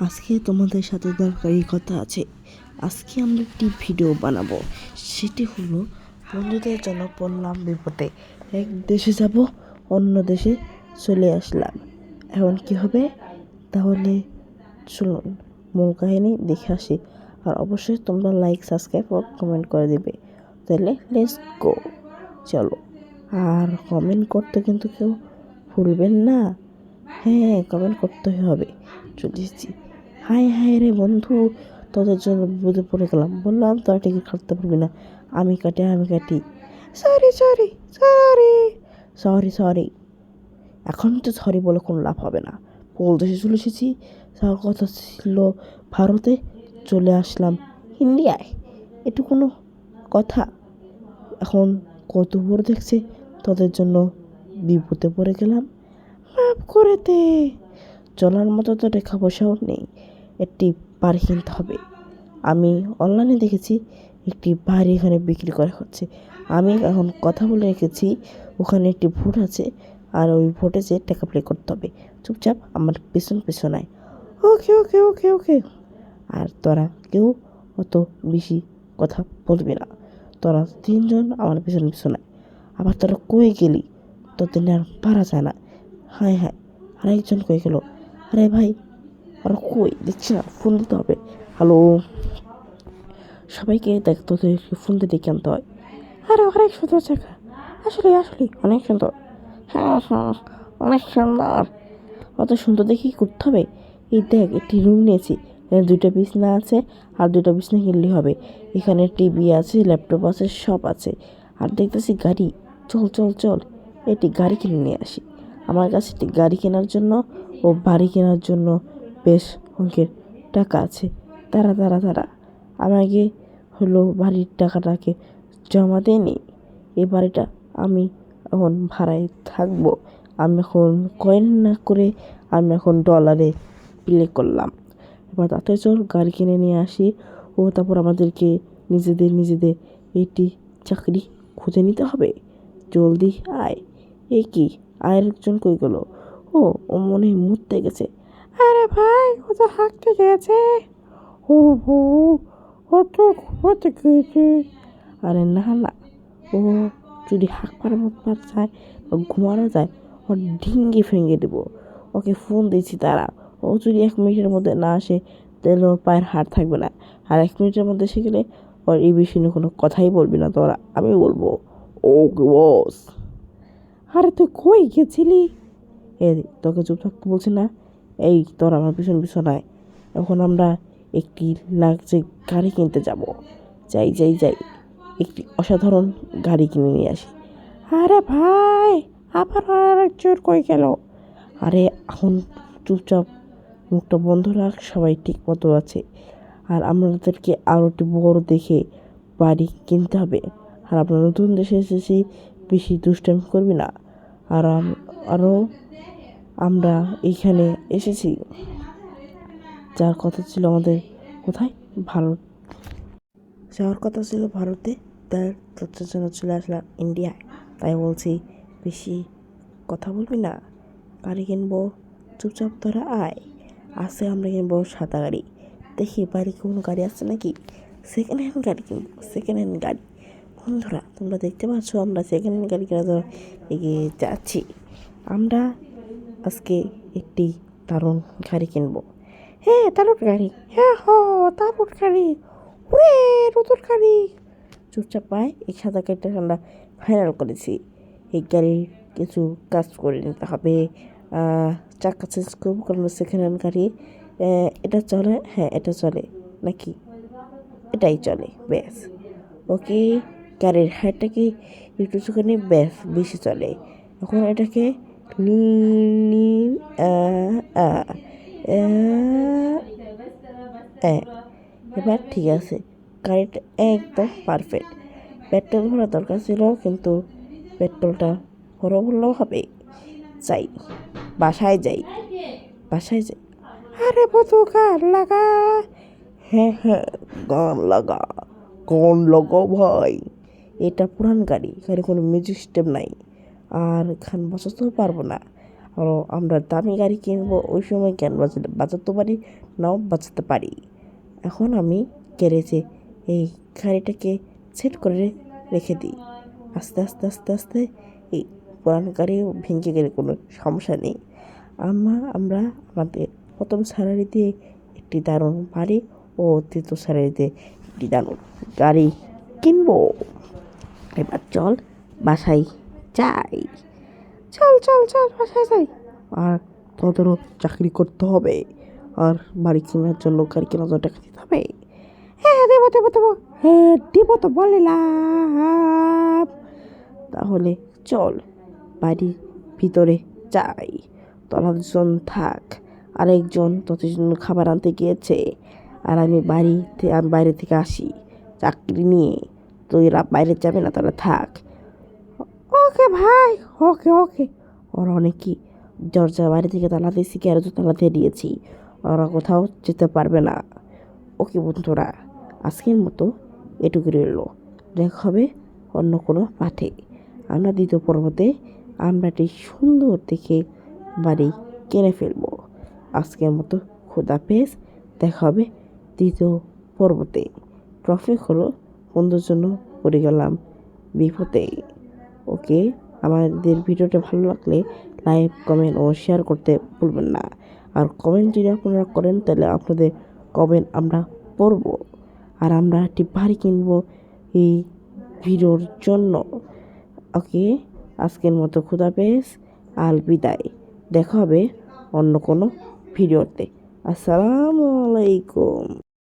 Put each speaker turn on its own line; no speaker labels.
আজকে তোমাদের সাথে দরকারি কথা আছে। আজকে আমরা একটি ভিডিও বানাবো, সেটি হলো বন্ধুদের জন্য পড়লাম বিপদে। এক দেশে যাব, অন্য দেশে চলে আসলাম, এখন কি হবে? তাহলে চলুন মূল কাহিনী দেখে আসি। আর অবশ্যই তোমরা লাইক, সাবস্ক্রাইব ও কমেন্ট করে দিবে। তাহলে লেটস গো, চলো। আর কমেন্ট করতে কিন্তু কেউ ভুলবেন না। হ্যাঁ, কমেন্ট করতে হবে। চলে এসেছি। হাই হাই রে বন্ধু, তোদের জন্য বিপদে পড়ে গেলাম। বললাম তোরা টিকিট কাটতে পারবি না, আমি কাটি। Sorry sorry sorry sorry sorry এখন তো সরি বলে কোনো লাভ হবে না। কোন দেশে চলে এসেছি? যাওয়ার কথা ছিল ভারতে, চলে আসলাম ইন্ডিয়ায়। এটু কোনো কথা? এখন কত বড় দেখছে, তোদের জন্য বিপদে পড়ে গেলাম, মাফ করে দে। চলার মতো তো টাকা পয়সাও নেই, একটি বাড়ি কিনতে হবে। আমি অনলাইনে দেখেছি একটি বাড়ি এখানে বিক্রি করা হচ্ছে। আমি এখন কথা বলে রেখেছি, ওখানে একটি ভোট আছে, আর ওই ভোটে যে টাকা প্লে করতে হবে। চুপচাপ আমার পেছন আয়। ওকে ওকে ওকে ওকে। আর তোরা কেউ অত বেশি কথা বলবি না। তোরা তিনজন আমার পেছন আয়। আবার তোরা কই গেলি? তোদের আর পারা যায় না। হায় হায়, আরেকজন কই গেল? আরে ভাই, আর কই দেখছি না, ফোন দিতে হবে। হ্যালো, সবাইকে দেখ, তোদের ফোন দিয়ে ডেকে আনতে হয়। আরে অনেক সুন্দর জায়গা, আসলে অনেক সুন্দর। হ্যাঁ হ্যাঁ, অনেক সুন্দর। অত সুন্দর দেখি করতে হবে। এই দেখ, একটি রুম নিয়েছি, এখানে 2টা বিছনা আছে, আর 2টা বিছনা কিনলেই হবে। এখানে টিভি আছে, ল্যাপটপ আছে, সব আছে। আর দেখতেছি গাড়ি। চল চল চল, একটি গাড়ি কিনে নিয়ে আসি। আমার কাছে একটি গাড়ি কেনার জন্য ও বাড়ি কেনার জন্য বেশ অঙ্কের টাকা আছে। তারা আমাকে হলো বাড়ির টাকাটাকে জমা দেয়নি। এই বাড়িটা আমি এখন ভাড়ায় থাকবো। আমি এখন কয়েন না করে আমি এখন ডলারে প্লে করলাম। এবার তাতে চল গাড়ি কিনে নিয়ে আসি, ও তারপর আমাদেরকে নিজেদের একটি চাকরি খুঁজে নিতে হবে। জলদি আয়। এ কি, আয়ের একজন কই গেল? ও মনে হয় মরতে গেছে। আরে ভাই, ও তো হাঁকতে গেছে। ও হো, ও তো ঘুমাতে গেছে। আরে না না, ও যদি হাঁক পাড়ার মতো যায় বা ঘুমানো যায়, ওর ঢিঙ্গি ফেঙ্গে দেবো। ওকে ফোন দিয়েছি, তারা। ও যদি 1 মিনিটের মধ্যে না আসে, তাহলে ওর পায়ের হাড় থাকবে না। আর 1 মিনিটের মধ্যে এসে গেলে ওর এই বিষয়ে নিয়ে কোনো কথাই বলবি না তোরা, আমি বলবো। ওকে বস। আরে তুই কই গেছিলি? তোকে চুপ থাকতে বলছি না? এই তোর আমার পিছন আয়। এখন আমরা একটি লাগছে গাড়ি কিনতে যাব। যাই, একটি অসাধারণ গাড়ি কিনে নিয়ে আসি। আরে ভাই, আবার আরেকজন কই গেল? আরে এখন চুপচাপ মুখটা বন্ধ রাখ, সবাই ঠিক মতো আছে। আর আমাদেরকে আরও একটু বড় দেখে বাড়ি কিনতে হবে। আর আমরা নতুন দেশে এসেছি, বেশি দুষ্টামি করবি না। আর আরও আমরা এইখানে এসেছি, যার কথা ছিল আমাদের কোথায়, ভারত যাওয়ার কথা ছিল ভারতে, তার তথ্যের জন্য চলে আসলাম ইন্ডিয়ায়। তাই বলছি, বেশি কথা বলবি না। গাড়ি কিনবো, চুপচাপ তোরা আয়। আসে আমরা কিনবো সাদা গাড়ি। দেখি বাইরে কোনো গাড়ি আসছে নাকি। সেকেন্ড হ্যান্ড গাড়ি কিনবো, সেকেন্ড হ্যান্ড গাড়ি। বন্ধুরা, তোমরা দেখতে পাচ্ছ আমরা সেকেন্ড হ্যান্ড গাড়ি কেনার জন্য এগিয়ে যাচ্ছি। আমরা আজকে একটি দারুণ গাড়ি কিনবো। হ্যাঁ, দারুণ গাড়ি। হ্যাঁ দারুণ গাড়ি। ওরে, নতুন গাড়ি। চুপচাপ পায়, এই সাদা গাড়িটা আমরা ফাইনাল করেছি। এই গাড়ির কিছু কাজ করে নিতে হবে। চাকা চেঞ্জ করবো, কারণ সেকেন্ড হ্যান্ড গাড়ি। এটা চলে? হ্যাঁ, এটা চলে নাকি? এটাই চলে, ব্যাস। ওকে, গাড়ির হাইটটাকে একটু চোখানে, ব্যাস, বেশি চলে। এখন এটাকে এবার ঠিক আছে, গাড়িটা একদম পারফেক্ট। পেট্রোল ভরা দরকার ছিল, কিন্তু পেট্রোলটা ভরলেও হবে। যাই, বাসায় যাই। আরে বধু, গান লাগা। হ্যাঁ, গান লাগা ভাই। এটা পুরান গাড়ি, এখানে কোনো মিউজিক সিস্টেম নাই, আর গান বাজাতেও পারবো না। আর আমরা দামি গাড়ি কিনবো, ওই সময় জ্ঞান বাঁচাতে পারি, নাও বাঁচাতে পারি। এখন আমি গ্যারেজে এই গাড়িটাকে সেট করে রেখে দিই। আস্তে আস্তে আস্তে আস্তে এই পুরানো গাড়িও ভেঙে গেলে কোনো সমস্যা নেই। আমরা আমাদের প্রথম স্যালারি দিয়ে একটি দারুণ বাড়ি ও দ্বিতীয় স্যালারিতে একটি দারুণ গাড়ি কিনবো। এবার চল বাসায় যাই। চল চল চল বাসায় যাই। আর তোদেরও চাকরি করতে হবে, আর বাড়ি কেনার জন্য গাড়ি কেনার জন্য টাকা দিতে হবে। হ্যাঁ দেবো দেবো দেবো, হ্যাঁ দেবো তো বললাম। তাহলে চল বাড়ির ভিতরে যাই। তোরা দুজন থাক, আরেকজন তোদের জন্য খাবার আনতে গিয়েছে, আর আমি বাইরে থেকে আসি চাকরি নিয়ে। তোরা বাইরে যাবে না, তোরা থাক। ওকে ভাই, ওকে ওকে। ওরা অনেকই দরজা বাইরে থেকে তালা দিয়েছি, গ্যারেজও তালা দিয়ে দিয়েছি, ওরা কোথাও যেতে পারবে না। ওকে বন্ধুরা, আজকের মতো এটুকু রইল। দেখা হবে অন্য কোনো পাঠে। আমরা দ্বিতীয় পর্বতে আমরা একটি সুন্দর দেখে বাড়ি কিনে ফেলবো। আজকের মতো খোদাফেজ, দেখা হবে দ্বিতীয় পর্বতে। ট্রফিক হলো বন্ধুর জন্য পড়ে গেলাম বিপদে। ওকে, আমাদের ভিডিওটা ভালো লাগলে লাইক, কমেন্ট ও শেয়ার করতে ভুলবেন না। আর কমেন্ট যদি আপনারা করেন তাহলে আপনাদের কমেন্ট আমরা পড়ব, আর আমরা একটি বাড়ি কিনবো এই ভিডিওর জন্য। ওকে, আজকের মতো খুদাফেজ, আল বিদায়। দেখা হবে অন্য কোনো ভিডিওতে। আসসালামু আলাইকুম।